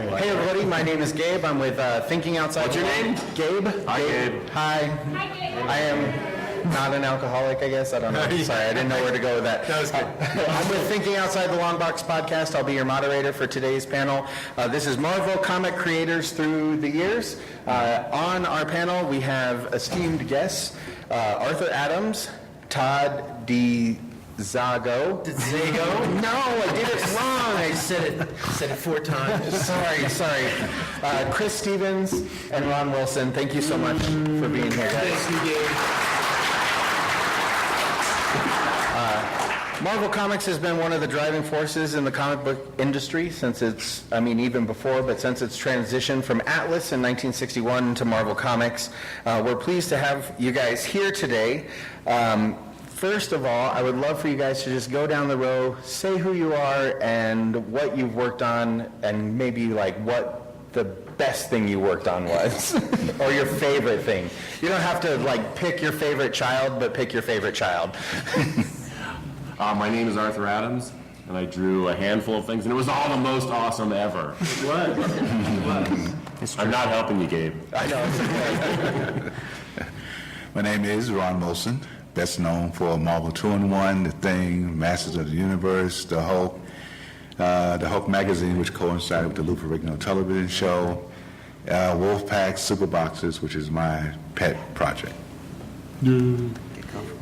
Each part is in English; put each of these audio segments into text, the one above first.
Hey everybody, my name is Gabe. I'm with Thinking Outside. What's your name? Gabe. Hi, Gabe. Hi. Hi, Gabe. I am not an alcoholic, I guess. I don't know. Sorry, I didn't know where to go with that. That was good. I'm with Thinking Outside the Long Box podcast. I'll be your moderator for today's panel. This is Marvel comic creators through the years. On our panel, we have esteemed guests, Arthur Adams, Todd Dezago. No, I did it wrong. I said it 4 times. Sorry. Chris Stevens and Ron Wilson, thank you so much for being here, guys. Thank you, Gabe. Marvel Comics has been one of the driving forces in the comic book industry since even before, but since its transition from Atlas in 1961 to Marvel Comics. We're pleased to have you guys here today. First of all, I would love for you guys to just go down the row, say who you are and what you've worked on, and maybe like what the best thing you worked on was, or your favorite thing. You don't have to like pick your favorite child, but pick your favorite child. My name is Arthur Adams, and I drew a handful of things, and it was all the most awesome ever. It was. I'm not helping you, Gabe. I know. My name is Ron Wilson, best known for Marvel 2-in-1, The Thing, Masters of the Universe, The Hulk magazine, which coincided with the Lou Ferrigno television show, Wolfpack Super Boxes, which is my pet project. Get comfortable.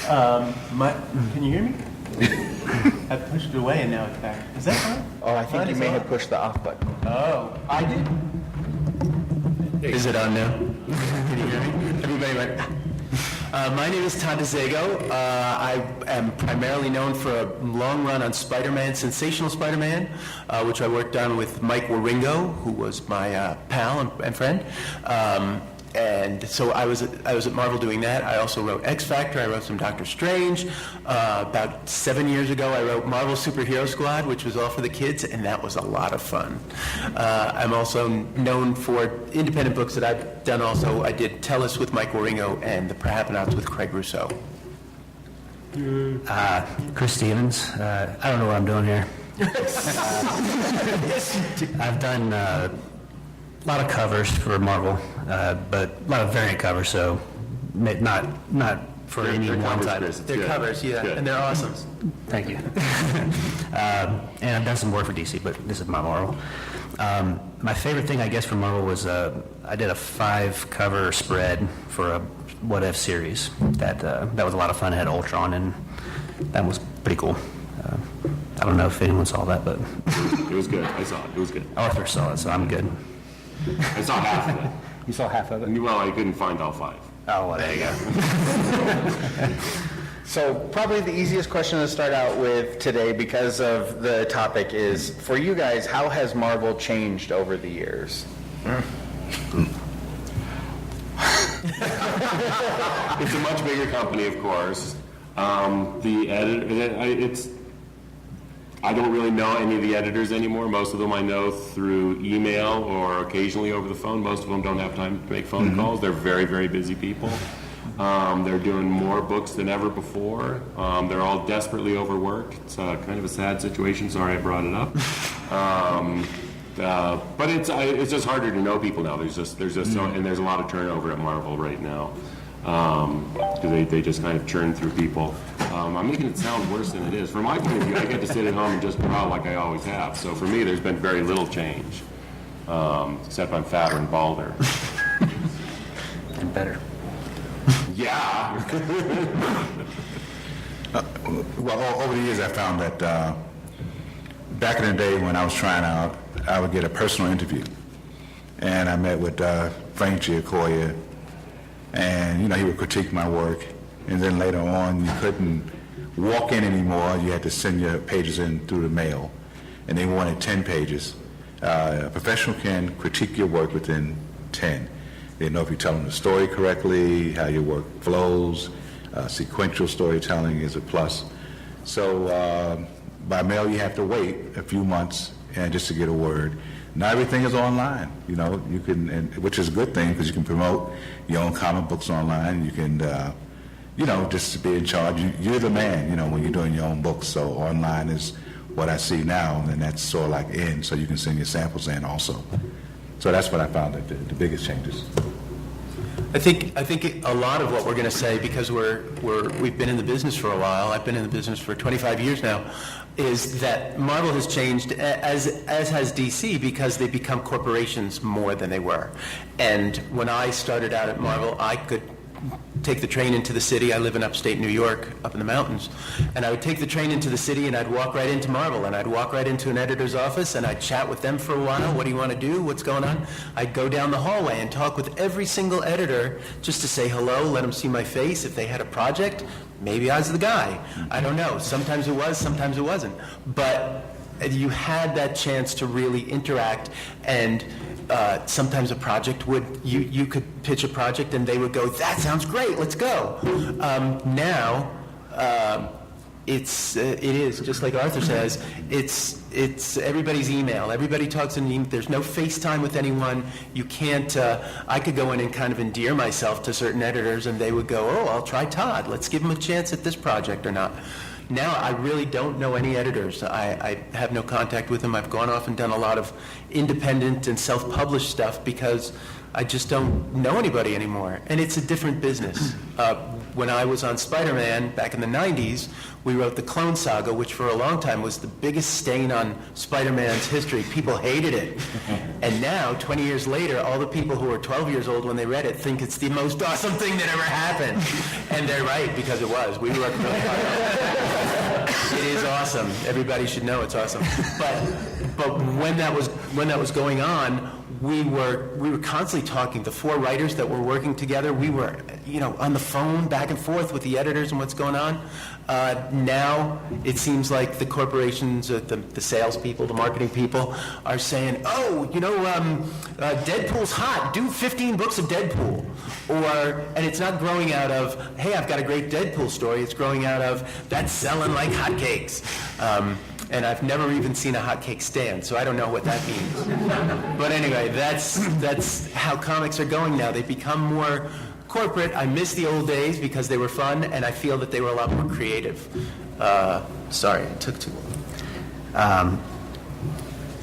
Can you hear me? I pushed it away and now it's back. Is that fine? Oh, I think you may have pushed the off button. Oh, I did? Is it on now? Can you hear me? Everybody went. My name is Todd Dezago. I am primarily known for a long run on Spider-Man, Sensational Spider-Man, which I worked on with Mike Waringo, who was my pal and friend. And so I was at Marvel doing that. I also wrote X Factor. I wrote some Doctor Strange. About 7 years ago, I wrote Marvel Superhero Squad, which was all for the kids, and that was a lot of fun. I'm also known for independent books that I've done also. I did Tellus with Mike Waringo and The Parappanauts with Craig Rousseau. Chris Stevens. I don't know what I'm doing here. I've done a lot of covers for Marvel, but a lot of variant covers, so not for any one title. They're covers, yeah, Good. and they're awesome. Thank you. And I've done some work for DC, but this is my Marvel. My favorite thing, I guess, for Marvel was I did a 5-cover spread for a What If series. That was a lot of fun. It had Ultron, and that was pretty cool. I don't know if anyone saw that, but It was good. I saw it. It was good. Arthur saw it, so I'm good. I saw half of it. You saw half of it? Well, I couldn't find all 5. Oh, well, there you go. So probably the easiest question to start out with today, because of the topic, is for you guys, how has Marvel changed over the years? It's a much bigger company, of course. The editor, I don't really know any of the editors anymore. Most of them I know through email or occasionally over the phone. Most of them don't have time to make phone calls. They're very, very busy people. They're doing more books than ever before. They're all desperately overworked. It's kind of a sad situation. Sorry I brought it up. But it's just harder to know people now. There's just so, and there's a lot of turnover at Marvel right now. Because they just kind of churn through people. I'm making it sound worse than it is. From my point of view, I get to sit at home and just growl like I always have. So for me, there's been very little change, except I'm fatter and balder. And better. Yeah. Well, over the years, I found that back in the day when I was trying out, I would get a personal interview. And I met with Frank Giacoia, and he would critique my work. And then later on, you couldn't walk in anymore. You had to send your pages in through the mail, and they wanted 10 pages. A professional can critique your work within 10. They know if you're telling the story correctly, how your work flows. Sequential storytelling is a plus. So by mail, you have to wait a few months and just to get a word. Now everything is online, you can, which is a good thing because you can promote your own comic books online. You can, just be in charge. You're the man, when you're doing your own books. So online is what I see now, then that's sort of like in, so you can send your samples in also. So that's what I found that the biggest changes. I think a lot of what we're going to say, because we've been in the business for a while, I've been in the business for 25 years now, is that Marvel has changed, as has DC, because they've become corporations more than they were. And when I started out at Marvel, I could take the train into the city. I live in upstate New York, up in the mountains, and I would take the train into the city, and I'd walk right into Marvel, and I'd walk right into an editor's office, and I'd chat with them for a while. What do you want to do? What's going on? I'd go down the hallway and talk with every single editor just to say hello, let them see my face. If they had a project, maybe I was the guy. I don't know. Sometimes it was, sometimes it wasn't. But you had that chance to really interact, and sometimes a project you could pitch a project and they would go, that sounds great, let's go. Now, it is, just like Arthur says, it's everybody's email. Everybody talks in email. There's no FaceTime with anyone. You can't, I could go in and kind of endear myself to certain editors and they would go, oh, I'll try Todd. Let's give him a chance at this project or not. Now, I really don't know any editors. I have no contact with them. I've gone off and done a lot of independent and self-published stuff because I just don't know anybody anymore. And it's a different business. When I was on Spider-Man back in the 90s, we wrote the Clone Saga, which for a long time was the biggest stain on Spider-Man's history. People hated it. And now, 20 years later, all the people who were 12 years old when they read it think it's the most awesome thing that ever happened. And they're right, because it was. We worked really hard. It is awesome. Everybody should know it's awesome. But when that was going on, we were constantly talking. The four writers that were working together, we were, on the phone back and forth with the editors and what's going on. Now it seems like the corporations, the salespeople, the marketing people are saying, oh, Deadpool's hot. Do 15 books of Deadpool. And it's not growing out of, hey, I've got a great Deadpool story. It's growing out of, that's selling like hotcakes. And I've never even seen a hotcake stand, so I don't know what that means. But anyway, that's how comics are going now. They've become more corporate. I miss the old days because they were fun, and I feel that they were a lot more creative. Sorry, it took too long.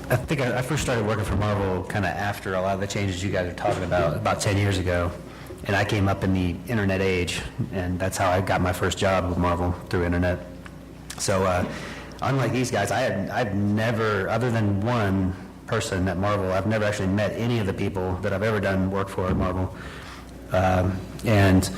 I think I first started working for Marvel kind of after a lot of the changes you guys are talking about 10 years ago. And I came up in the internet age, and that's how I got my first job with Marvel, through internet. So unlike these guys, I've never, other than one person at Marvel, I've never actually met any of the people that I've ever done work for at Marvel. And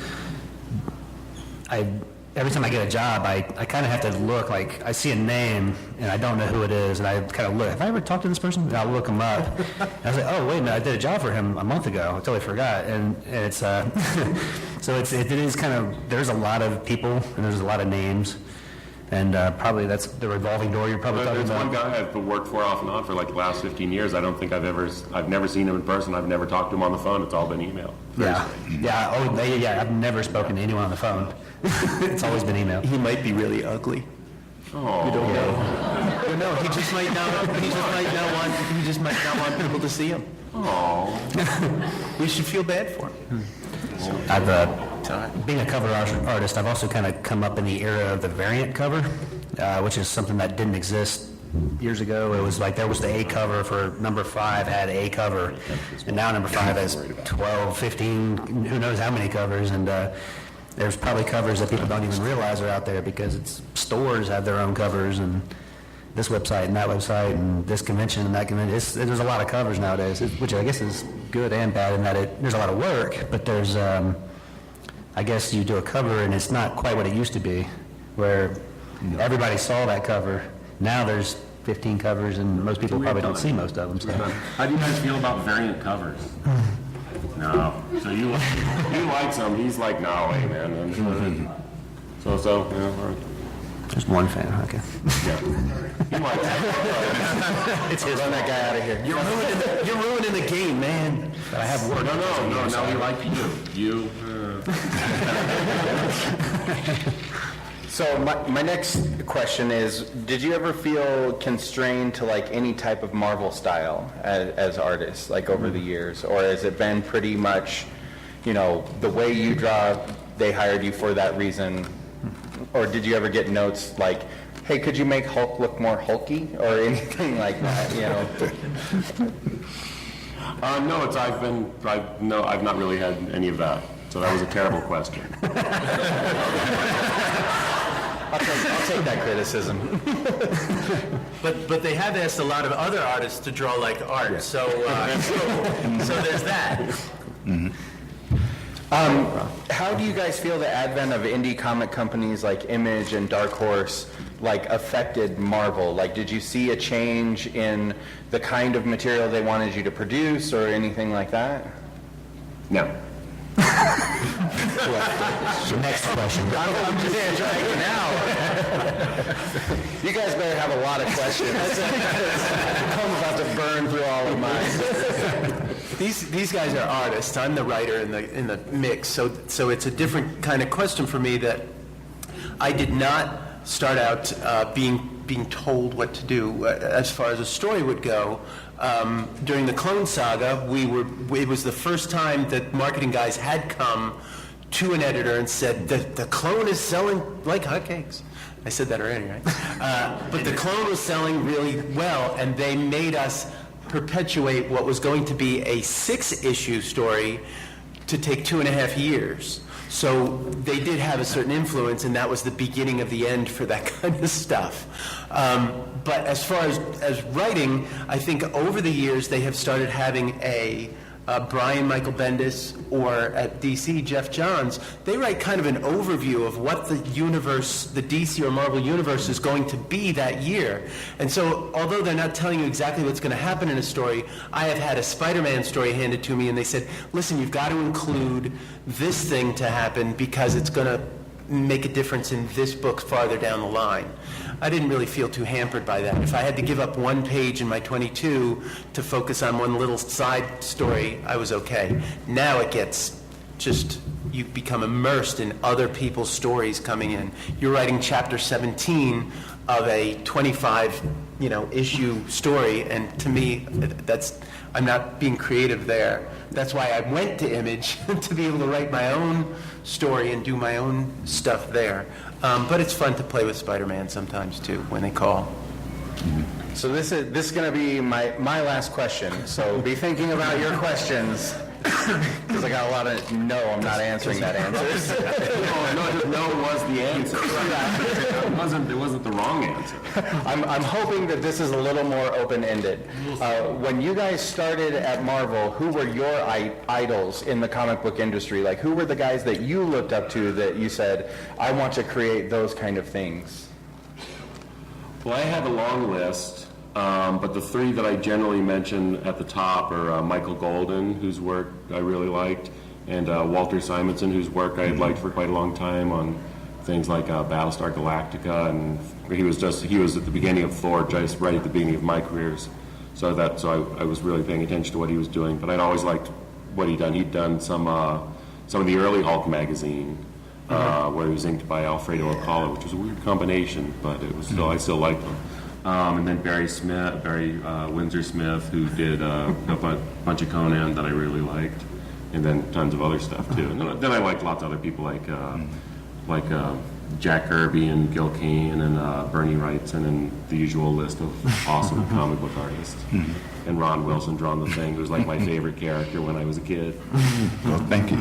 every time I get a job, I kind of have to look, like, I see a name, and I don't know who it is, and I kind of look, have I ever talked to this person? And I'll look him up. And I was like, oh, wait a minute, I did a job for him a month ago. I totally forgot. And it's, so it is kind of, there's a lot of people, and there's a lot of names. And probably that's the revolving door you're probably talking There's about. one guy I've worked for off and on for like the last 15 years. I don't think I've never seen him in person. I've never talked to him on the phone. It's all been email. I've never spoken to anyone on the phone. It's always been email. He might be really ugly. Oh. You don't know. But no, he just might not want people to see him. Oh. We should feel bad for him. Being a cover artist, I've also kind of come up in the era of the variant cover, which is something that didn't exist years ago. It was like there was the A cover for number 5 had A cover, and now number 5 has 12, 15, who knows how many covers, and there's probably covers that people don't even realize are out there because stores have their own covers, and this website and that website and this convention and that convention. There's a lot of covers nowadays, which I guess is good and bad in that there's a lot of work, but there's, I guess you do a cover and it's not quite what it used to be, where everybody saw that cover. Now there's 15 covers and most people probably don't see most of them. So. How do you guys feel about variant covers? No. So you like some? He's like, no way, man. So yeah. Just one fan, okay. Yeah. He likes that. It's his. Run that guy out of here. You're ruining the game, man. But I have work. No, he likes you. So my next question is, did you ever feel constrained to like any type of Marvel style as artists, like over the years? Or has it been pretty much, the way you draw, they hired you for that reason? Or did you ever get notes like, hey, could you make Hulk look more hulky or anything like that, you know? No, I've not really had any of that. So that was a terrible question. I'll take that criticism. But they have asked a lot of other artists to draw like art, so there's that. How do you guys feel the advent of indie comic companies like Image and Dark Horse like affected Marvel? Like, did you see a change in the kind of material they wanted you to produce or anything like that? No. Next question. I'm just answering now. You guys better have a lot of questions. I'm about to burn through all of mine. These guys are artists. I'm the writer in the mix, so it's a different kind of question for me that I did not start out being told what to do as far as a story would go. During the Clone Saga, it was the first time that marketing guys had come to an editor and said the Clone is selling like hotcakes. I said that already, right? But the Clone was selling really well, and they made us perpetuate what was going to be a 6-issue story to take 2.5 years. So they did have a certain influence, and that was the beginning of the end for that kind of stuff. But as far as writing, I think over the years they have started having a Brian Michael Bendis, or at DC, Jeff Johns. They write kind of an overview of what the universe, the DC or Marvel universe, is going to be that year. And so, although they're not telling you exactly what's going to happen in a story, I have had a Spider-Man story handed to me, and they said, listen, you've got to include this thing to happen because it's going to make a difference in this book farther down the line. I didn't really feel too hampered by that. If I had to give up one page in my 22 to focus on one little side story, I was okay. Now it gets just, you become immersed in other people's stories coming in. You're writing chapter 17 of a 25, issue story, and to me, I'm not being creative there. That's why I went to Image, to be able to write my own story and do my own stuff there. But it's fun to play with Spider-Man sometimes too, when they call. So this is going to be my last question. So be thinking about your questions, because I got a lot of no, I'm not answering that answers. No was the answer. It wasn't the wrong answer. I'm hoping that this is a little more open-ended. When you guys started at Marvel, who were your idols in the comic book industry? Like, who were the guys that you looked up to that you said, I want to create those kind of things? Well, I had a long list, but the three that I generally mention at the top are Michael Golden, whose work I really liked, and Walter Simonson, whose work I had liked for quite a long time on things like Battlestar Galactica, and he was at the beginning of Thor, just right at the beginning of my careers. So I was really paying attention to what he was doing, but I'd always liked what he'd done. He'd done some of the early Hulk magazine, where he was inked by Alfredo Alcala, which was a weird combination, but it was still, I still liked him. And then Barry Windsor Smith, who did a bunch of Conan that I really liked, and then tons of other stuff too. And then I liked lots of other people like Jack Kirby and Gil Kane and Bernie Wrightson and the usual list of awesome comic book artists. And Ron Wilson drawing the Thing, who was like my favorite character when I was a kid. Well, thank you.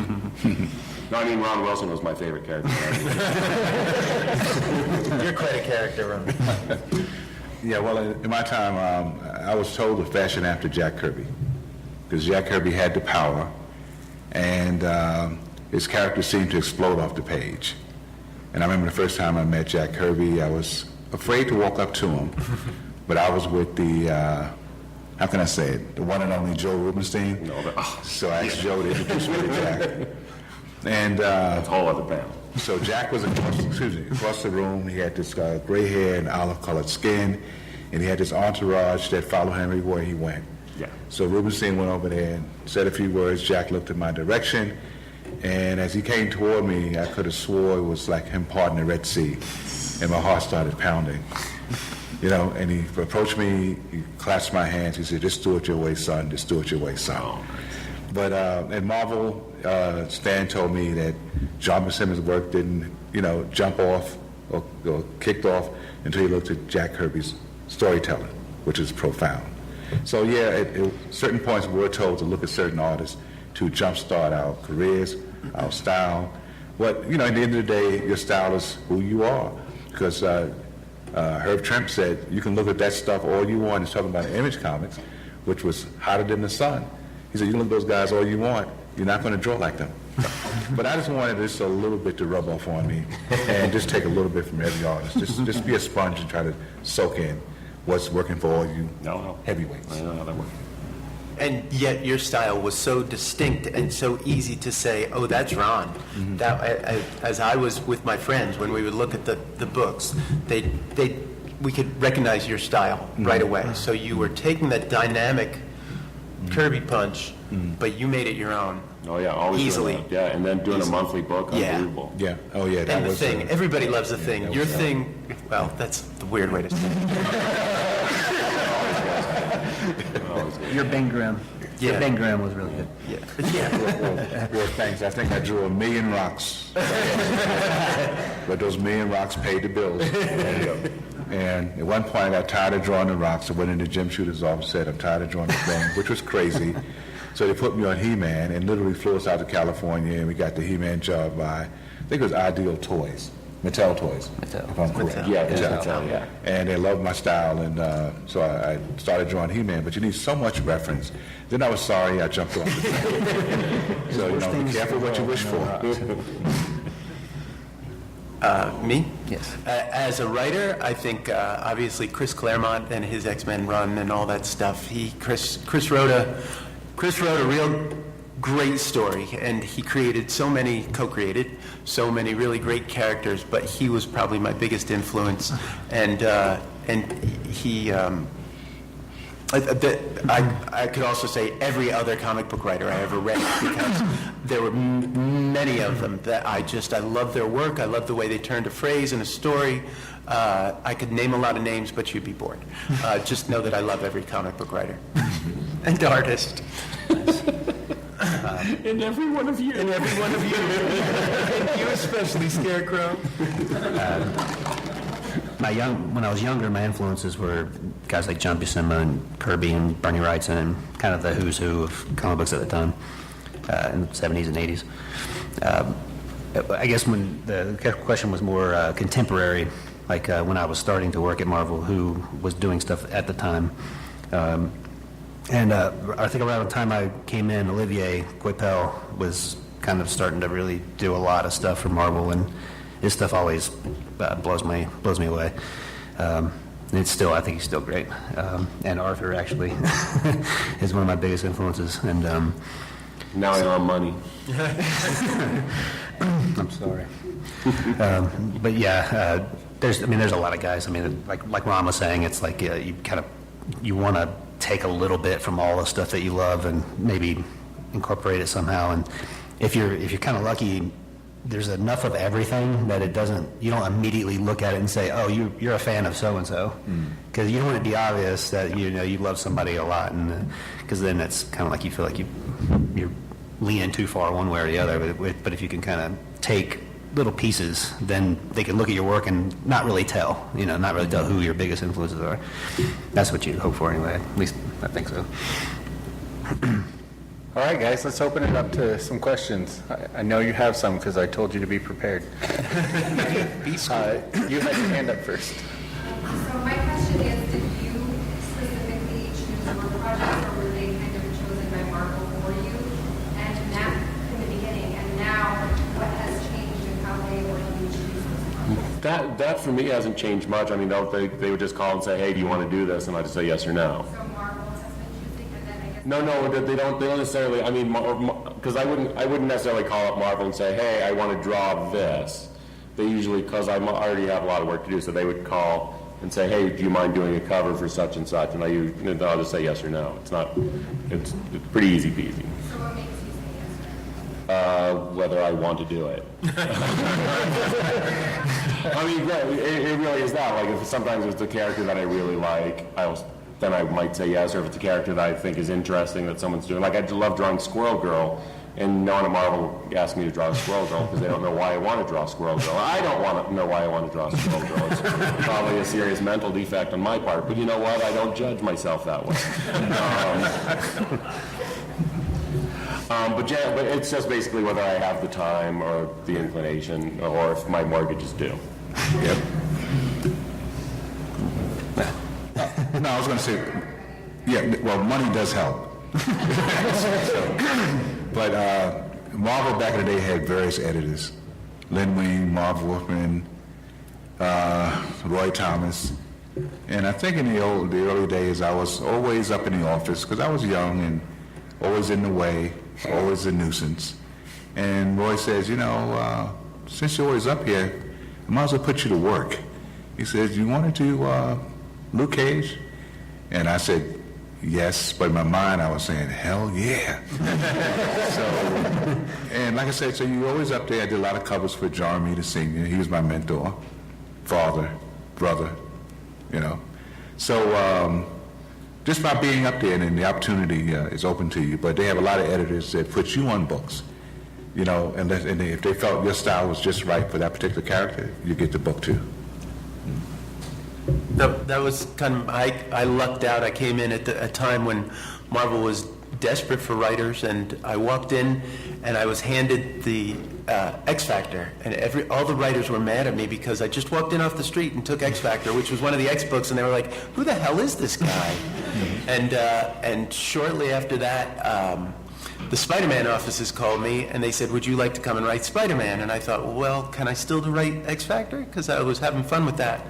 No, I mean, Ron Wilson was my favorite character. You're quite a character, Ron. Yeah, well, in my time, I was told to fashion after Jack Kirby, because Jack Kirby had the power, and his character seemed to explode off the page. And I remember the first time I met Jack Kirby, I was afraid to walk up to him, but I was with the, how can I say it, the one and only Joe Rubenstein. So I asked Joe to introduce me to Jack. And That's a whole other panel. so Jack was across the room. He had this gray hair and olive-colored skin, and he had this entourage that followed him everywhere he went. Yeah. So Rubenstein went over there and said a few words. Jack looked in my direction, and as he came toward me, I could have swore it was like him parting the Red Sea, and my heart started pounding. And he approached me, he clasped my hands, he said, just do it your way, son, just do it your way, son. Oh, nice. But at Marvel, Stan told me that John Buscema's work didn't, jump off or kicked off until you looked at Jack Kirby's storytelling, which is profound. So yeah, at certain points we're told to look at certain artists to jumpstart our careers, our style. But, at the end of the day, your style is who you are. Because Herb Trimp said, you can look at that stuff all you want. He's talking about Image Comics, which was hotter than the sun. He said, you can look at those guys all you want. You're not going to draw like them. But I just wanted this a little bit to rub off on me and just take a little bit from every artist. Just be a sponge and try to soak in what's working for all you heavyweights. I know how that works. And yet your style was so distinct and so easy to say, oh, that's Ron. That, as I was with my friends, when we would look at the books, we could recognize your style right away. So you were taking that dynamic Kirby punch, but you made it your own. Oh, yeah, always Easily. doing that. Yeah, and then doing a monthly book, Yeah. unbelievable. Yeah. Oh, yeah. That And the was, thing, everybody loves the thing. that Your was, thing, well, that's the weird way to say it. Your Ben Grimm. Yeah. Your Ben Grimm was really good. Well, thanks. I think I drew 1 million rocks. But those 1 million rocks paid the bills. And at one point, I got tired of drawing the rocks. I went into Jim Shooter's office and said, I'm tired of drawing this thing, which was crazy. So they put me on He-Man and literally flew us out to California, and we got the He-Man job by, I think it was Ideal Toys, Mattel Toys. Mattel. If I'm correct. Yeah, Mattel, yeah. And they loved my style, and so I started drawing He-Man, but you need so much reference. Then I was sorry I jumped off the train. So, be careful what you wish for. Me? Yes. As a writer, I think obviously Chris Claremont and his X-Men run and all that stuff. Chris wrote a real great story, and he co-created so many really great characters. But he was probably my biggest influence, and he. I could also say every other comic book writer I ever read, because there were many of them that I love their work. I love the way they turned a phrase in a story. I could name a lot of names, but you'd be bored. Just know that I love every comic book writer and artist. And every one of you. And every one of you. And you especially, Scarecrow. When I was younger, my influences were guys like John Buscema and Kirby and Bernie Wrightson, and kind of the who's who of comic books at the time, in the 70s and 80s. I guess when the question was more contemporary, like when I was starting to work at Marvel, who was doing stuff at the time. And I think around the time I came in, Olivier Coipel was kind of starting to really do a lot of stuff for Marvel, and his stuff always blows me away. I think he's still great. And Arthur actually is one of my biggest influences. And Now you're on money. I'm sorry. But yeah, there's a lot of guys. I mean, like Ron was saying, it's like you want to take a little bit from all the stuff that you love and maybe incorporate it somehow. And if you're kind of lucky, there's enough of everything that you don't immediately look at it and say, oh, you're a fan of so-and-so. Because you don't want it to be obvious that, you love somebody a lot, and because then it's kind of like you feel like you're leaning too far one way or the other. But if you can kind of take little pieces, then they can look at your work and not really tell who your biggest influences are. That's what you hope for anyway. At least I think so. All right, guys, let's open it up to some questions. I know you have some because I told you to be prepared. You had your hand up first. So my question is, did you specifically choose your projects, or were they kind of chosen by Marvel for you? And that in the beginning, and now what has changed in how they or you choose those projects? That for me hasn't changed much. I mean, they would just call and say, hey, do you want to do this? And I just say yes or no. So Marvel has been choosing, and then I guess... No, they don't necessarily, I mean, because I wouldn't necessarily call up Marvel and say, hey, I want to draw this. They usually, because I already have a lot of work to do, so they would call and say, hey, do you mind doing a cover for such and such? And I'll just say yes or no. It's pretty easy peasy. So what makes you say yes or no? Whether I want to do it. I mean, yeah, it really is that. Like, if sometimes it's a character that I really like, then I might say yes, or if it's a character that I think is interesting that someone's doing. Like, I love drawing Squirrel Girl, and no one at Marvel asked me to draw Squirrel Girl because they don't know why I want to draw Squirrel Girl. I don't want to know why I want to draw Squirrel Girl. It's probably a serious mental defect on my part, but you know what? I don't judge myself that way. But it's just basically whether I have the time or the inclination, or if my mortgage is due. Yep. No, I was going to say, yeah, well, money does help. But Marvel back in the day had various editors. Lynn Wein, Marv Wolfman, Roy Thomas. And I think in the early days, I was always up in the office because I was young and always in the way, always a nuisance. And Roy says, you know, since you're always up here, I might as well put you to work. He says, you want to do Luke Cage? And I said, yes, but in my mind I was saying, hell yeah. And like I said, so you're always up there. I did a lot of covers for John Meade Sr. He was my mentor, father, brother, you know. So just by being up there, and the opportunity is open to you, but they have a lot of editors that put you on books, you know, and if they felt your style was just right for that particular character, you get the book too. That was kind of, I lucked out. I came in at a time when Marvel was desperate for writers, and I walked in and I was handed the X Factor, and all the writers were mad at me because I just walked in off the street and took X Factor, which was one of the X books, and they were like, who the hell is this guy? And shortly after that, the Spider-Man offices called me, and they said, would you like to come and write Spider-Man? And I thought, well, can I still write X Factor? Because I was having fun with that.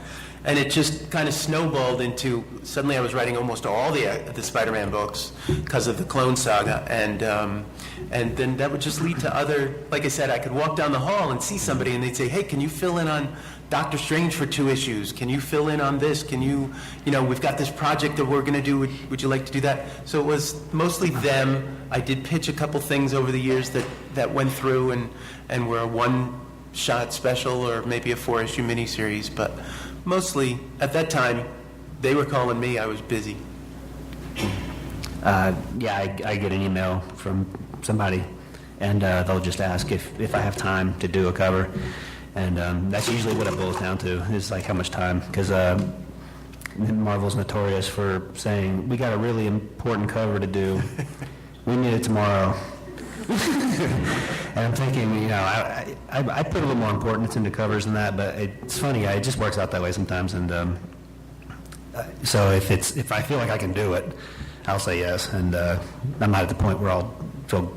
And it just kind of snowballed into, suddenly I was writing almost all the Spider-Man books because of the Clone Saga. And then that would just lead to other, like I said, I could walk down the hall and see somebody and they'd say, hey, can you fill in on Doctor Strange for 2 issues? Can you fill in on this? Can you know, we've got this project that we're going to do. Would you like to do that? So it was mostly them. I did pitch a couple things over the years that went through and were a one-shot special or maybe a 4-issue miniseries, but mostly, at that time, they were calling me. I was busy. I get an email from somebody, and they'll just ask if I have time to do a cover. And that's usually what it boils down to, is like how much time. Because Marvel's notorious for saying, we got a really important cover to do. We need it tomorrow. And I'm thinking, you know, I put a little more importance into covers than that, but it's funny, it just works out that way sometimes. And so if I feel like I can do it, I'll say yes. And I'm not at the point where I'll feel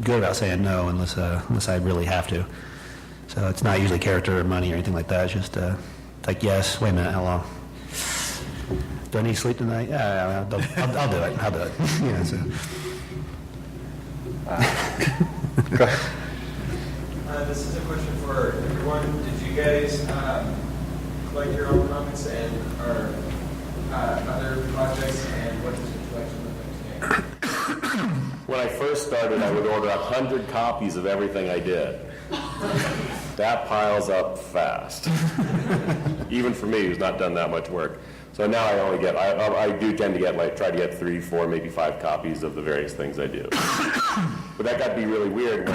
good about saying no unless I really have to. So it's not usually character or money or anything like that. It's just like, yes, wait a minute, how long? Do I need sleep tonight? Yeah, I'll do it. I'll do it. You know, so. Go ahead. This is a question for everyone. Did you guys collect your own comics and or other projects, and what does your collection look like today? When I first started, I would order 100 copies of everything I did. That piles up fast. Even for me, who's not done that much work. So now I only get, I do tend to get, like, try to get 3, 4, maybe 5 copies of the various things I do. But that got to be really weird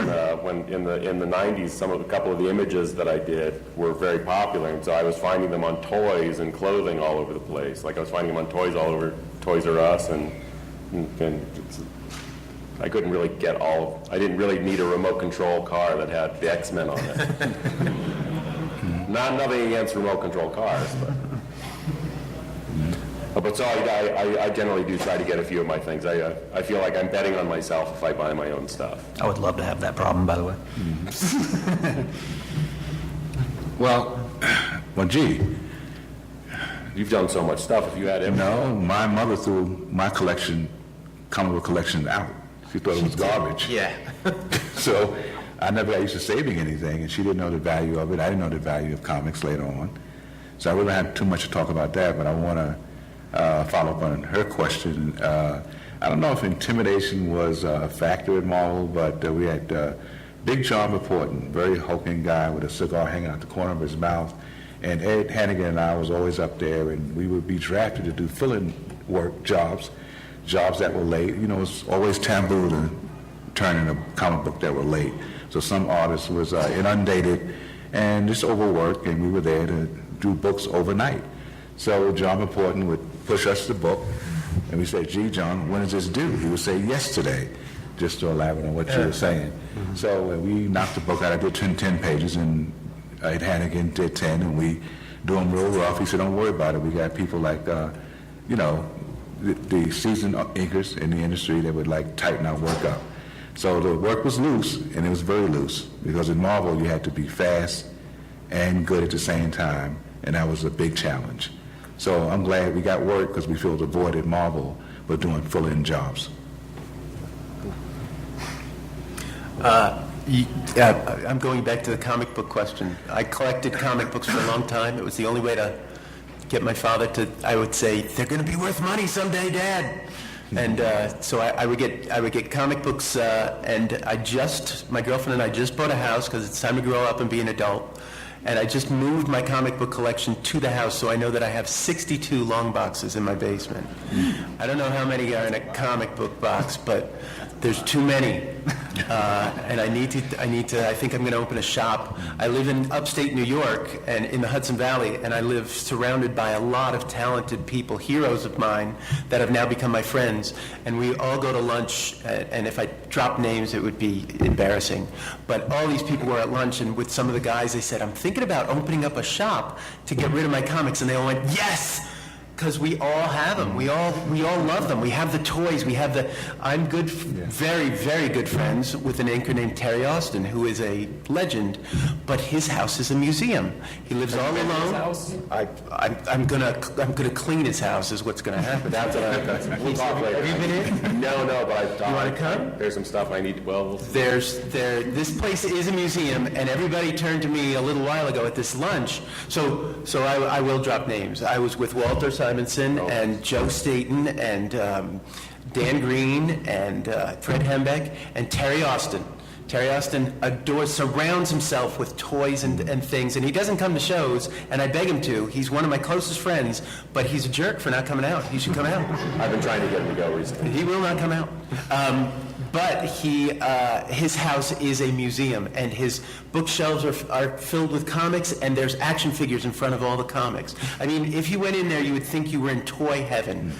when in the 90s, a couple of the images that I did were very popular, and so I was finding them on toys and clothing all over the place. Like I was finding them on toys all over Toys R Us, and I couldncouldn't really get all of, I didn't really need a remote control car that had the X-Men on it. Nothing against remote control cars, but so I generally do try to get a few of my things. I feel like I'm betting on myself if I buy my own stuff. I would love to have that problem, by the way. Well, gee, You've done so much stuff. If you had everything. no, my mother threw my comic book collection out. She thought it was garbage. Yeah. So I never got used to saving anything, and she didn't know the value of it. I didn't know the value of comics later on. So I really had too much to talk about that, but I want to follow up on her question. I don't know if intimidation was a factor in Marvel, but we had Big John McPorton, very hulking guy with a cigar hanging out the corner of his mouth, and Ed Hannigan and I was always up there, and we would be drafted to do fill-in work jobs that were late. You know, it's always taboo to turn in a comic book that were late. So some artists was inundated and just overworked, and we were there to do books overnight. So John McPorton would push us the book, and we say, "Gee, John, when is this due?" He would say, "Yesterday," just to elaborate on what you were saying. So we knocked the book out. I did 10 pages, and Ed Hannigan did 10, and we do them real rough. He said, "Don't worry about it. We got people like, you know, the seasoned inkers in the industry that would like tighten our work up." So the work was loose, and it was very loose, because in Marvel you had to be fast and good at the same time, and that was a big challenge. So I'm glad we got work, because we filled the void at Marvel, but doing full-in jobs. I'm going back to the comic book question. I collected comic books for a long time. It was the only way to get my father to, I would say, "They're going to be worth money someday, Dad." And so I would get comic books, and my girlfriend and I just bought a house because it's time to grow up and be an adult. And I just moved my comic book collection to the house, so I know that I have 62 long boxes in my basement. I don't know how many are in a comic book box, but there's too many. And I think I'm going to open a shop. I live in upstate New York and in the Hudson Valley, and I live surrounded by a lot of talented people, heroes of mine, that have now become my friends. And we all go to lunch, and if I drop names, it would be embarrassing. But all these people were at lunch, and with some of the guys, they said, "I'm thinking about opening up a shop to get rid of my comics." And they all went, "Yes!" Because we all have them. We all love them. We have the toys. I'm very, very good friends with an inker named Terry Austin, who is a legend, but his house is a museum. He lives all alone. I'm gonna clean his house is what's gonna happen. That's what we'll talk later. Have you been in? No, but I thought. You wanna come? There's some stuff I need, we'll see. This place is a museum, and everybody turned to me a little while ago at this lunch. So I will drop names. I was with Walter Simonson and Joe Staten and Dan Green and Fred Hembeck and Terry Austin. Terry Austin surrounds himself with toys and things, and he doesn't come to shows, and I beg him to. He's one of my closest friends, but he's a jerk for not coming out. He should come out. I've been trying to get him to go recently. He will not come out. But his house is a museum, and his bookshelves are filled with comics, and there's action figures in front of all the comics. I mean, if you went in there, you would think you were in toy heaven.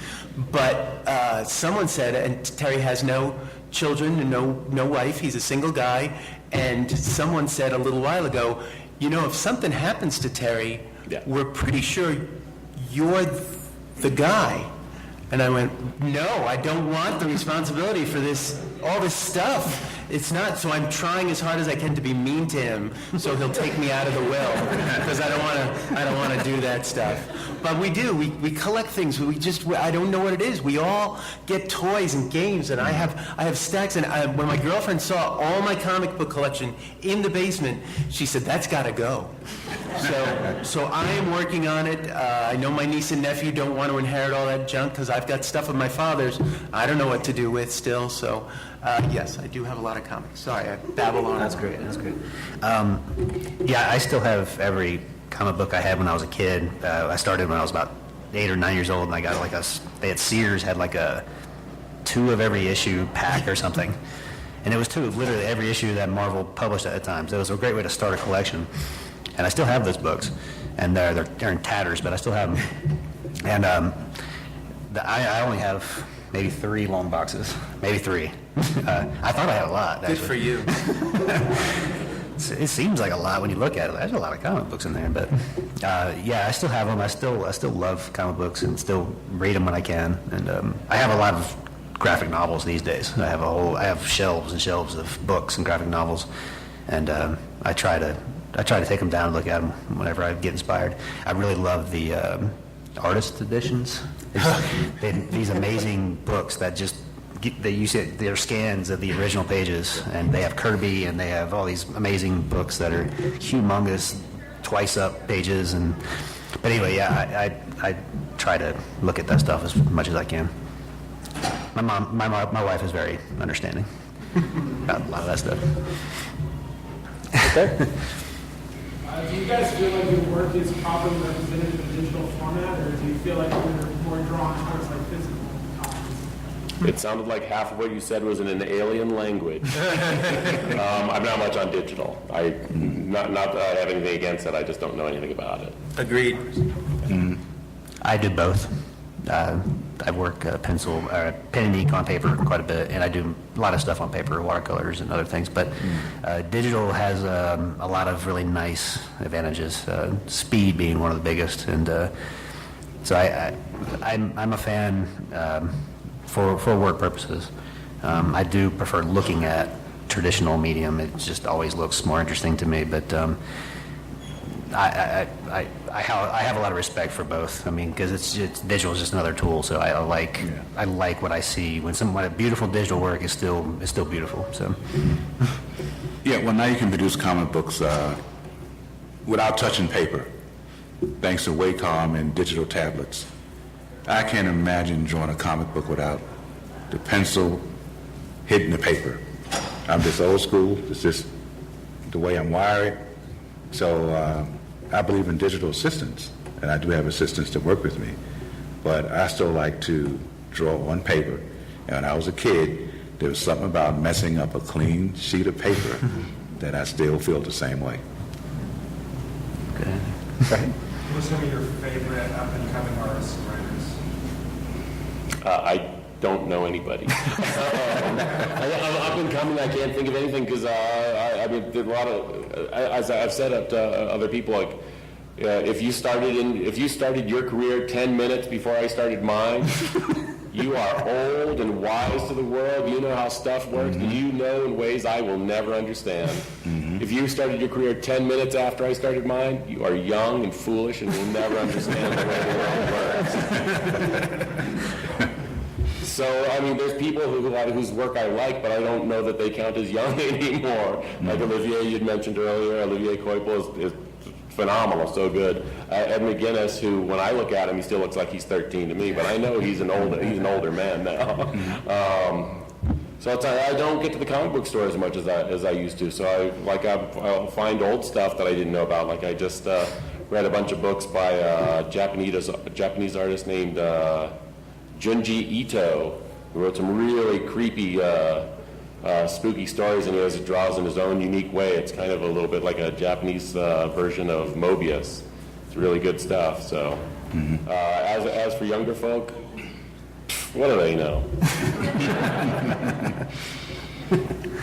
But someone said, and Terry has no children and no wife, he's a single guy, and someone said a little while ago, you know, if something happens to Terry, we're pretty sure you're the guy. And I went, no, I don't want the responsibility for all this stuff. It's not, so I'm trying as hard as I can to be mean to him, so he'll take me out of the will, because I don't want to do that stuff. But we do, we collect things, I don't know what it is. We all get toys and games, and I have stacks, and when my girlfriend saw all my comic book collection in the basement, she said, that's gotta go. So I am working on it. I know my niece and nephew don't want to inherit all that junk, because I've got stuff of my father's I don't know what to do with still, so yes, I do have a lot of comics. Sorry, I babble on. That's great. Yeah, I still have every comic book I had when I was a kid. I started when I was about 8 or 9 years old, and I got they had Sears had like a 2 of every issue pack or something. And it was 2 of literally every issue that Marvel published at the time. So it was a great way to start a collection. And I still have those books, and they're in tatters, but I still have them. And I only have maybe 3 long boxes, maybe 3. I thought I had a lot. Good for you. It seems like a lot when you look at it. There's a lot of comic books in there, but yeah, I still have them. I still love comic books and still read them when I can. And I have a lot of graphic novels these days. I have shelves and shelves of books and graphic novels, and I try to take them down and look at them whenever I get inspired. I really love the artist editions. These amazing books that just you see they're scans of the original pages, and they have Kirby, and they have all these amazing books that are humongous, twice up pages. But anyway, yeah, I try to look at that stuff as much as I can. My wife is very understanding about a lot of that stuff. Okay. Do you guys feel like your work is properly represented in the digital format, or do you feel like you're more drawn towards like physical copies? It sounded like half of what you said was in an alien language. I'm not much on digital. Not that I have anything against it, I just don't know anything about it. Agreed. I do both. I work pen and ink on paper quite a bit, and I do a lot of stuff on paper, watercolors and other things. But digital has a lot of really nice advantages. Speed being one of the biggest, and so I'm a fan for work purposes. I do prefer looking at traditional medium. It just always looks more interesting to me. But I have a lot of respect for both. I mean, because it's digital is just another tool. So I like what I see when a beautiful digital work is still beautiful. So Yeah, well, now you can produce comic books without touching paper, thanks to Wacom and digital tablets. I can't imagine drawing a comic book without the pencil hitting the paper. I'm just old school. It's just the way I'm wired. So I believe in digital assistants, and I do have assistants that work with me. But I still like to draw on paper. And when I was a kid, there was something about messing up a clean sheet of paper that I still feel the same way. Who are some of your favorite up-and-coming artists and writers? I don't know anybody. I'm up and coming. I can't think of anything because I mean, there's a lot of, as I've said to other people, like if you started your career 10 minutes before I started mine, you are old and wise to the world. You know how stuff works. Mm-hmm. You know in ways I will never understand. Mm-hmm. If you started your career 10 minutes after I started mine, you are young and foolish and will never understand the way the world works. So, I mean, there's people whose work I like, but I don't know that they count as young anymore. Mm-hmm. Like Olivier, you'd mentioned earlier, Olivier Coipel is phenomenal, so good. Ed McGuinness, who, when I look at him, he still looks like he's 13 to me, but I know he's an older man now. Mm-hmm. So it's, I don't get to the comic book store as much as I used to. So I'll find old stuff that I didn't know about. Like I just read a bunch of books by a Japanese artist named Junji Ito, who wrote some really creepy, spooky stories, and he draws in his own unique way. It's kind of a little bit like a Japanese version of Mobius. It's really good stuff. So, as for younger folk, what do they know?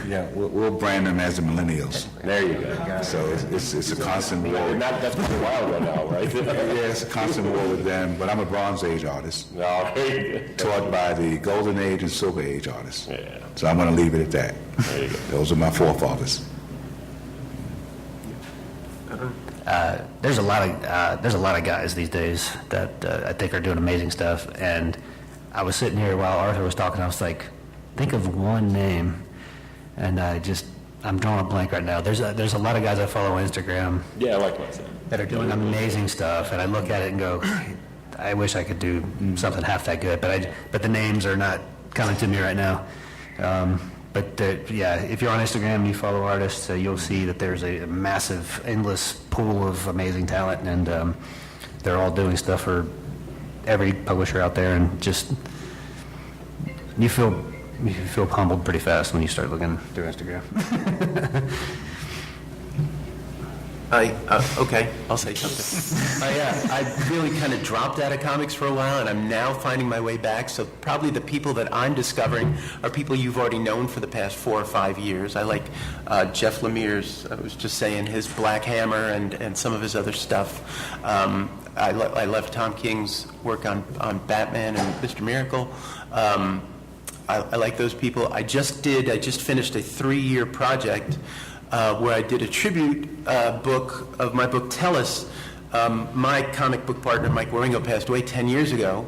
Yeah, we'll brand them as the millennials. There you go. So it's a constant war. That's pretty wild right now, right? Yeah, it's a constant war with them, but I'm a Bronze Age artist. No, Taught by the Golden Age and Silver Age artists. Yeah. So I'm going to leave it at that. There you go. Those are my forefathers. there's a lot of guys these days that I think are doing amazing stuff. And I was sitting here while Arthur was talking. I was like, think of one name, and I'm drawing a blank right now. There's a lot of guys I follow on Instagram. Yeah, I like myself. That are doing amazing stuff, and I look at it and go, I wish I could do something half that good, but the names are not coming to me right now. Yeah, if you're on Instagram and you follow artists, you'll see that there's a massive, endless pool of amazing talent, and they're all doing stuff for every publisher out there, and just you feel humbled pretty fast when you start looking through Instagram. Okay, I'll say something. I really kind of dropped out of comics for a while, and I'm now finding my way back. So probably the people that I'm discovering are people you've already known for the past 4 or 5 years. I like Jeff Lemire's, I was just saying, his Black Hammer and some of his other stuff. I love Tom King's work on Batman and Mr. Miracle. I like those people. I just finished a 3-year project where I did a tribute book of my book, Tell Us. My comic book partner, Mike Waringo, passed away 10 years ago,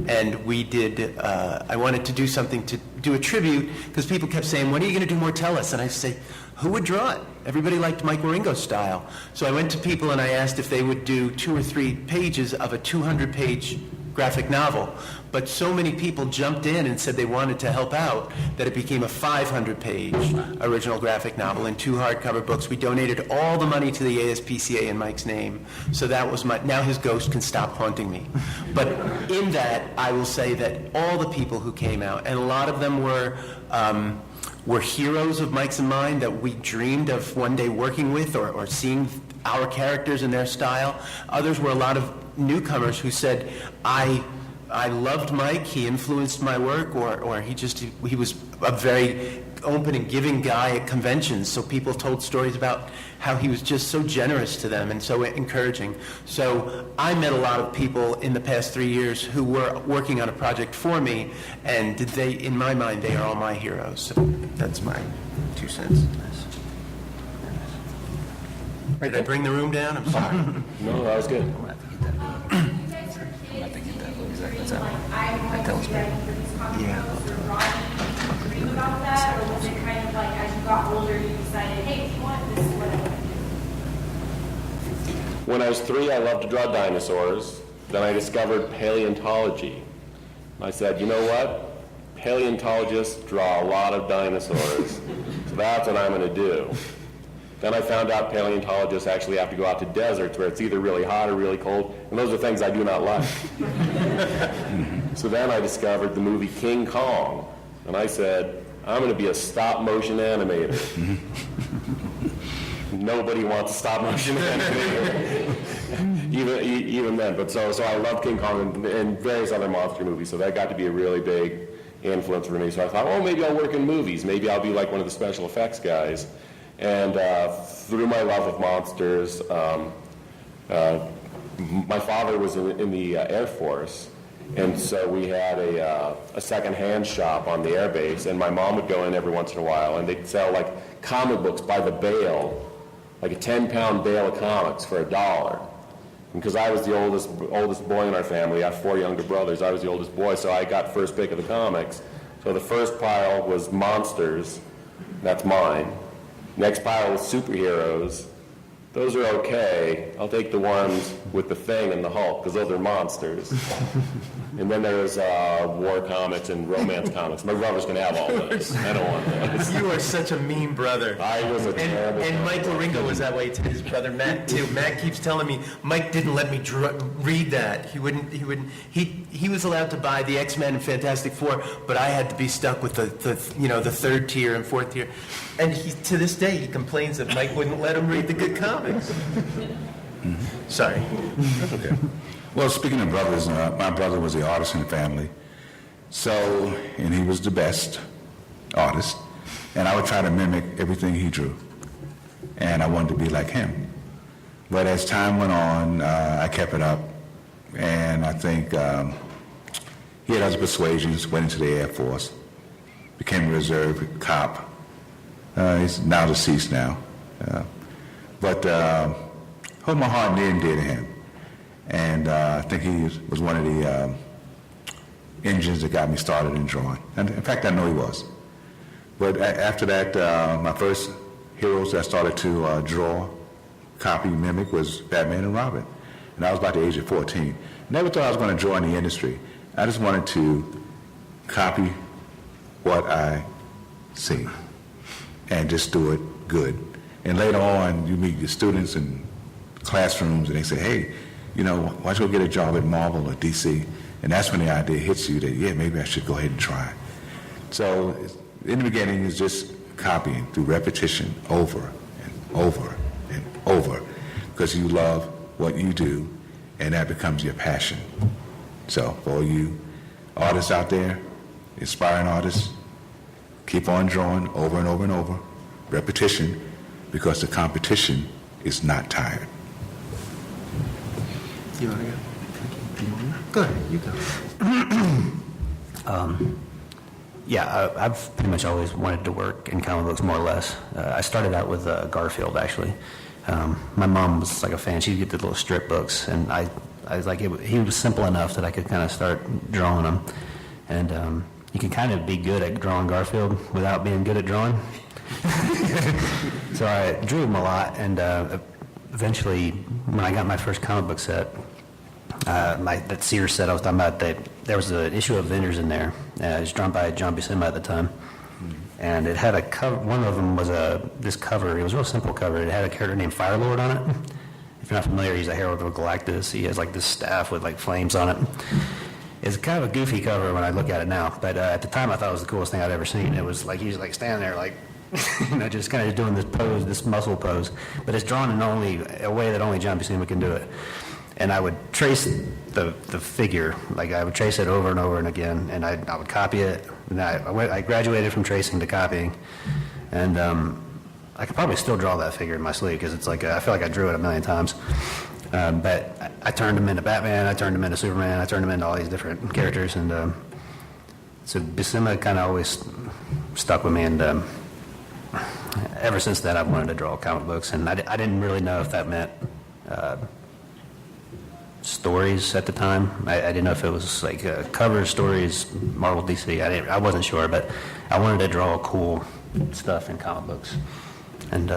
and we did, I wanted to do something to do a tribute, because people kept saying, when are you going to do more Tell Us? And I say, who would draw it? Everybody liked Mike Waringo's style. So I went to people and I asked if they would do 2 or 3 pages of a 200-page graphic novel. But so many people jumped in and said they wanted to help out that it became a 500-page original graphic novel and 2 hardcover books. We donated all the money to the ASPCA in Mike's name, so that was now his ghost can stop haunting me. But in that, I will say that all the people who came out, and a lot of them were heroes of Mike's and mine that we dreamed of one day working with or seeing our characters in their style. Others were a lot of newcomers who said, I loved Mike, he influenced my work, or he was a very open and giving guy at conventions, so people told stories about how he was just so generous to them and so encouraging. So I met a lot of people in the past 3 years who were working on a project for me, and in my mind, they are all my heroes. So that's my 2 cents. Did I bring the room down? I'm sorry. No, that was good. You guys were kids, I want to be writing for these comic books or drawing. Did you dream about that, or was it kind of like as you got older, you decided, hey, you know what, this is what I want to do? When I was 3, I loved to draw dinosaurs. Then I discovered paleontology. I said, you know what? Paleontologists draw a lot of dinosaurs, so that's what I'm going to do. Then I found out paleontologists actually have to go out to deserts where it's either really hot or really cold, and those are things I do not like. So then I discovered the movie King Kong, and I said, I'm going to be a stop-motion animator. Nobody wants a stop-motion animator, even then. But so I loved King Kong and various other monster movies, so that got to be a really big influence for me. So I thought, oh, maybe I'll work in movies. Maybe I'll be like one of the special effects guys. And through my love of monsters, my father was in the Air Force, and so we had a second-hand shop on the air base, and my mom would go in every once in a while, and they'd sell like comic books by the bale, like a 10-pound bale of comics for $1. And because I was the oldest boy in our family, I have 4 younger brothers, I was the oldest boy, so I got first pick of the comics. So the first pile was monsters, that's mine. Next pile was superheroes. Those are okay. I'll take the ones with the Thing and the Hulk, because those are monsters. And then there's war comics and romance comics. My brother's going to have all those. I don't want those. You are such a mean brother. I was a terrible And Michael Ringo was that way to his brother Matt too. Matt keeps telling me Mike didn't let me read that. He wouldn't. He was allowed to buy the X-Men and Fantastic Four, but I had to be stuck with the 3rd tier and 4th tier. And to this day he complains that Mike wouldn't let him read the good comics. Sorry. Okay. Well, speaking of brothers, my brother was the artist in the family. So, and he was the best artist. And I would try to mimic everything he drew. And I wanted to be like him. But as time went on, I kept it up. And I think he had other persuasions, went into the Air Force, became a reserve cop. He's now deceased now. But hold my heart near and dear to him. And I think he was one of the engines that got me started in drawing. And in fact, I know he was. But after that, my first heroes that I started to draw, copy, mimic was Batman and Robin. And I was about the age of 14. Never thought I was going to join the industry. I just wanted to copy what I see and just do it good. And later on, you meet your students in classrooms and they say, hey, why don't you go get a job at Marvel or DC? And that's when the idea hits you that, yeah, maybe I should go ahead and try. So in the beginning, it's just copying through repetition over and over and over because you love what you do and that becomes your passion. So for all you artists out there, aspiring artists, keep on drawing over and over and over, repetition, because the competition is not tired. You want to go? Go ahead, you go. Yeah, I've pretty much always wanted to work in comic books, more or less. I started out with Garfield, actually. My mom was like a fan. She'd get the little strip books, and I was like, he was simple enough that I could kind of start drawing them. And you can kind of be good at drawing Garfield without being good at drawing. So I drew him a lot, and eventually, when I got my first comic book set, that Sears set I was talking about, there was an issue of Vendors in there. It was drawn by John Buscema at the time. And it had a cover, one of them was this cover, it was a real simple cover. It had a character named Firelord on it. If you're not familiar, he's a herald of Galactus. He has like this staff with like flames on it. It's kind of a goofy cover when I look at it now, but at the time I thought it was the coolest thing I'd ever seen. It was like he's like standing there like, just kind of doing this pose, this muscle pose, but it's drawn in only a way that only John Buscema can do it. And I would trace the figure, like I would trace it over and over and again, and I would copy it. And I graduated from tracing to copying, and I could probably still draw that figure in my sleeve because it's like I feel like I drew it a million times. But I turned him into Batman, I turned him into Superman, I turned him into all these different characters, and so Buscema kind of always stuck with me, and ever since then I've wanted to draw comic books, and I didn't really know if that meant stories at the time. I didn't know if it was like cover stories, Marvel, DC. I wasn't sure, but I wanted to draw cool stuff in comic books, and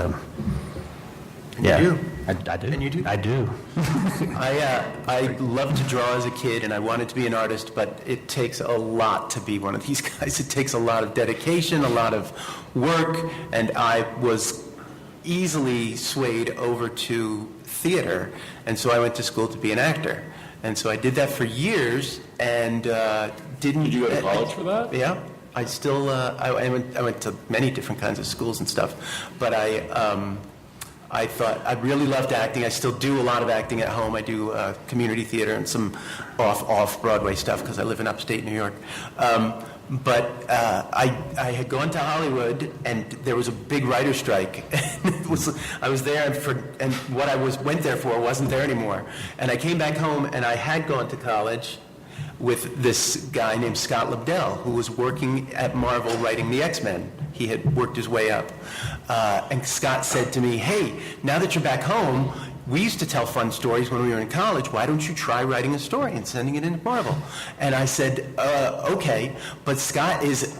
yeah, you do. I do. And you do. I do. I loved to draw as a kid, and I wanted to be an artist, but it takes a lot to be one of these guys. It takes a lot of dedication, a lot of work, and I was easily swayed over to theater, and so I went to school to be an actor. And so I did that for years, and didn't... Did you go to college for that? Yeah. I still, I went to many different kinds of schools and stuff, but I thought I really loved acting. I still do a lot of acting at home. I do community theater and some off-Broadway stuff because I live in upstate New York. But I had gone to Hollywood, and there was a big writer's strike. I was there, and what I went there for wasn't there anymore. And I came back home, and I had gone to college with this guy named Scott Lobdell, who was working at Marvel writing the X-Men. He had worked his way up. And Scott said to me, hey, now that you're back home, we used to tell fun stories when we were in college. Why don't you try writing a story and sending it into Marvel? And I said, okay, but Scott is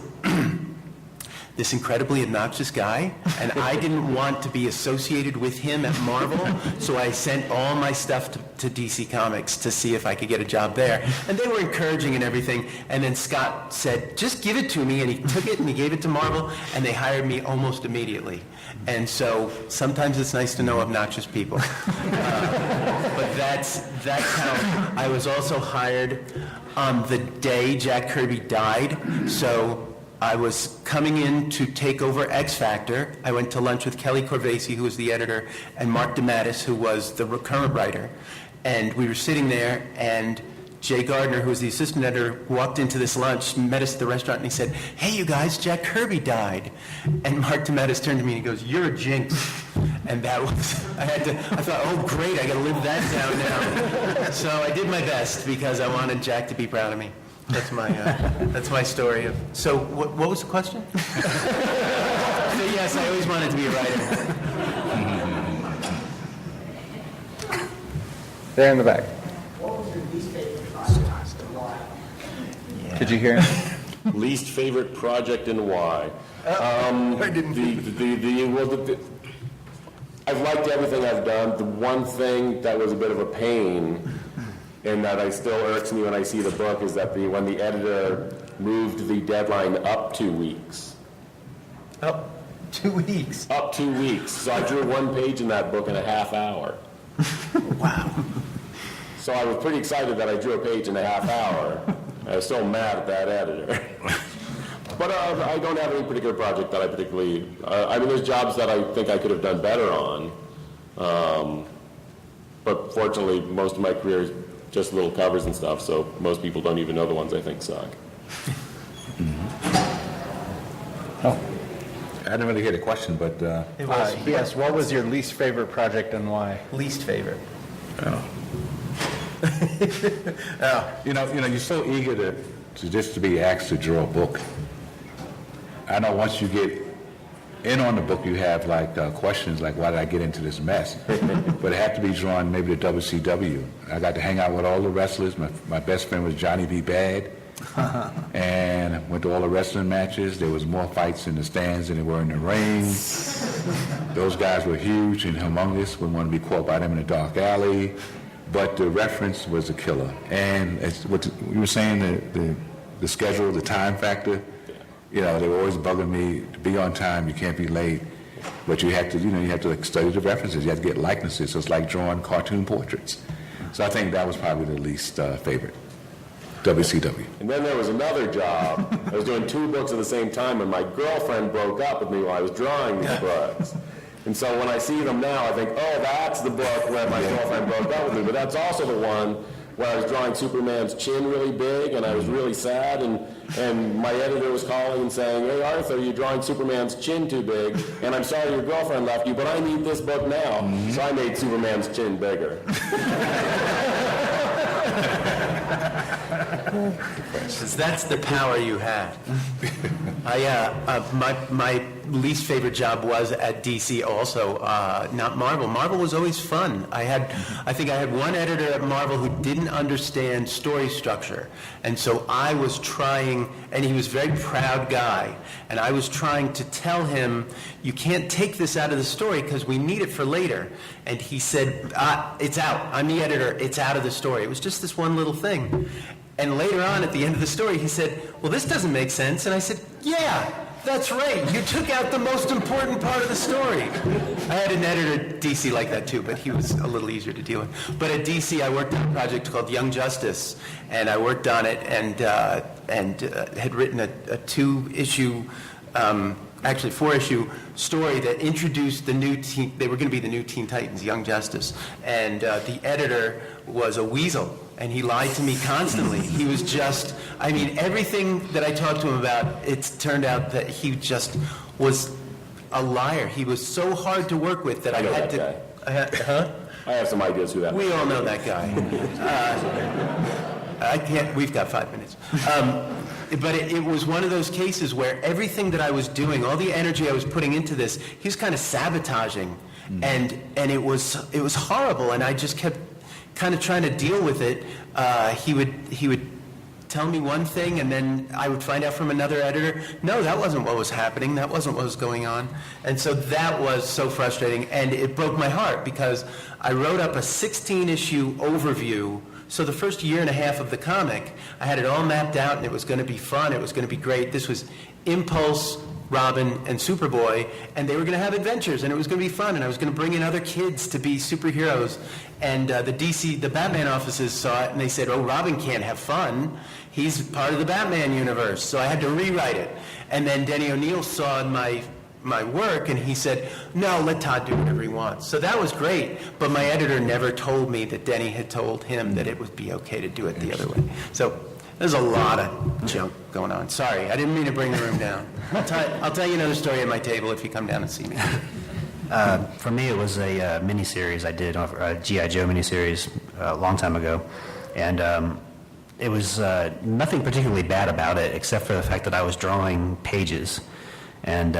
this incredibly obnoxious guy, and I didn't want to be associated with him at Marvel, so I sent all my stuff to DC Comics to see if I could get a job there. And they were encouraging and everything, and then Scott said, just give it to me, and he took it and he gave it to Marvel, and they hired me almost immediately. And so sometimes it's nice to know obnoxious people. But that's how I was also hired on the day Jack Kirby died, so I was coming in to take over X Factor. I went to lunch with Kelly Corvese, who was the editor, and Mark DeMattis, who was the recurrent writer. And we were sitting there, and Jay Gardner, who was the assistant editor, walked into this lunch, met us at the restaurant, and he said, hey, you guys, Jack Kirby died. And Mark DeMattis turned to me and he goes, you're a jinx. And that was, I thought, oh, great, I got to live that down now. So I did my best because I wanted Jack to be proud of me. That's my story. So what was the question? So yes, I always wanted to be a writer. There in the back. What was your least favorite project and why? Did you hear him? Least favorite project and why? I've liked everything I've done. The one thing that was a bit of a pain, and that still irks me when I see the book, is that when the editor moved the deadline up 2 weeks. Oh, 2 weeks. Up 2 weeks. So I drew one page in that book in a half hour. Wow. So I was pretty excited that I drew a page in a half hour. I was so mad at that editor. But I don't have any particular project that I particularly... there's jobs that I think I could have done better on. But fortunately, most of my career is just little covers and stuff, so most people don't even know the ones I think suck. I didn't really hear the question, but It was Yes, what was your least favorite project and why? least favorite. you're so eager to be asked to draw a book. I know once you get in on the book, you have questions like, why did I get into this mess? But it had to be drawn maybe to WCW. I got to hang out with all the wrestlers. My best friend was Johnny B. Bad. And I went to all the wrestling matches. There was more fights in the stands than there were in the ring. Those guys were huge and humongous. We wanted to be caught by them in a dark alley. but the reference was a killer. And as what you were saying, the schedule, the time factor, you know, they were always bugging me to be on time, you can't be late. But you have to, you have to like, study the references, you have to get likenesses, so it's like drawing cartoon portraits. So I think that was probably the least favorite, WCW. And then there was another job. I was doing 2 books at the same time, and my girlfriend broke up with me while I was drawing these books. And so when I see them now, I think, oh, that's the book where my girlfriend broke up with me. But that's also the one where I was drawing Superman's chin really big, and I was really sad, and my editor was calling and saying, hey, Arthur, you're drawing Superman's chin too big, and I'm sorry your girlfriend left you, but I need this book now. So I made Superman's chin bigger. Because that's the power you had. My least favorite job was at DC also, not Marvel. Marvel was always fun. I think I had one editor at Marvel who didn't understand story structure. And so I was trying, and he was a very proud guy, and I was trying to tell him, you can't take this out of the story because we need it for later. And he said, it's out. I'm the editor. It's out of the story. It was just this one little thing. And later on, at the end of the story, he said, well, this doesn't make sense. And I said, yeah, that's right. You took out the most important part of the story. I had an editor at DC like that, too, but he was a little easier to deal with. But at DC, I worked on a project called Young Justice, and I worked on it and had written a 2-issue, actually 4-issue story that introduced the new teen. They were going to be the new Teen Titans, Young Justice. And the editor was a weasel. And he lied to me constantly. He was just, I mean, everything that I talked to him about, it's turned out that he just was a liar. He was so hard to work with that I know had that to... I have some ideas who that We all know that guy. I can't, we've got 5 minutes. But it was one of those cases where everything that I was doing, all the energy I was putting into this, he was kind of sabotaging. And it was horrible, and I just kept kind of trying to deal with it. He would tell me one thing, and then I would find out from another editor, no, that wasn't what was happening, that wasn't what was going on. And so that was so frustrating, and it broke my heart, because I wrote up a 16-issue overview. So the first year and a half of the comic, I had it all mapped out, and it was going to be fun, it was going to be great. This was Impulse, Robin, and Superboy, and they were going to have adventures, and it was going to be fun, and I was going to bring in other kids to be superheroes. And the Batman offices saw it, and they said, oh, Robin can't have fun. He's part of the Batman universe. So I had to rewrite it. And then Denny O'Neil saw my work, and he said, no, let Todd do whatever he wants. So that was great, but my editor never told me that Denny had told him that it would be okay to do it the other way. So there's a lot of junk going on. Sorry, I didn't mean to bring the room down. I'll tell you another story at my table if you come down and see me. For me, it was a miniseries I did, a G.I. Joe miniseries a long time ago. And it was nothing particularly bad about it, except for the fact that I was drawing pages. And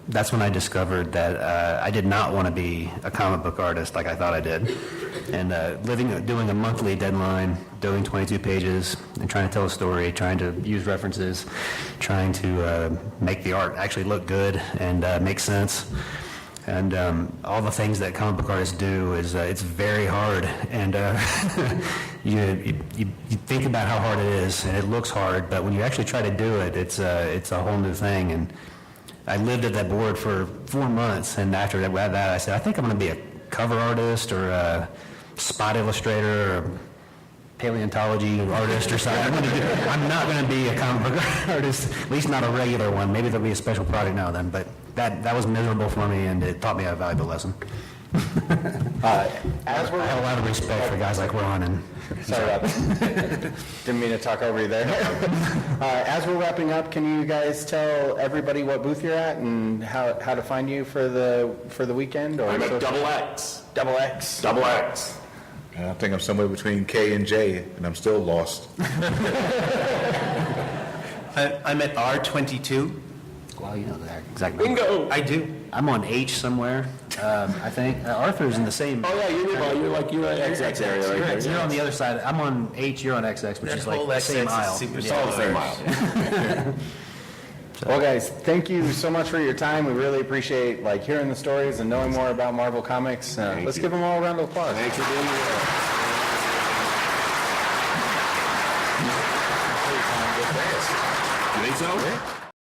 that's when I discovered that I did not want to be a comic book artist like I thought I did. And doing a monthly deadline, doing 22 pages, and trying to tell a story, trying to use references, trying to make the art actually look good and make sense. And all the things that comic book artists do is it's very hard. And you think about how hard it is, and it looks hard, but when you actually try to do it, it's a whole new thing. And I lived at that board for 4 months, and after that, I said, I think I'm going to be a cover artist or a spot illustrator or paleontology artist or something. I'm not going to be a comic book artist, at least not a regular one. Maybe there'll be a special project now and then, but that was miserable for me, and it taught me a valuable lesson. I have a lot of respect for guys like Ron and... Sorry about that. Didn't mean to talk over you there. As we're wrapping up, can you guys tell everybody what booth you're at and how to find you for the weekend? Or I'm at Double X. Double X. Double X. I think I'm somewhere between K and J, and I'm still lost. I'm at R22. Well, you know that exactly. Bingo! I do. I'm on H somewhere, I think. Arthur's in the same... Oh, yeah, you're at XX area right Correct. there. You're on the other side. I'm on H, you're on XX, which is like the same aisle. It's all the same aisle. Well, guys, thank you so much for your time. We really appreciate hearing the stories and knowing more about Marvel Comics. Let's give them all a round of applause. Thanks for being here. with this. You think so?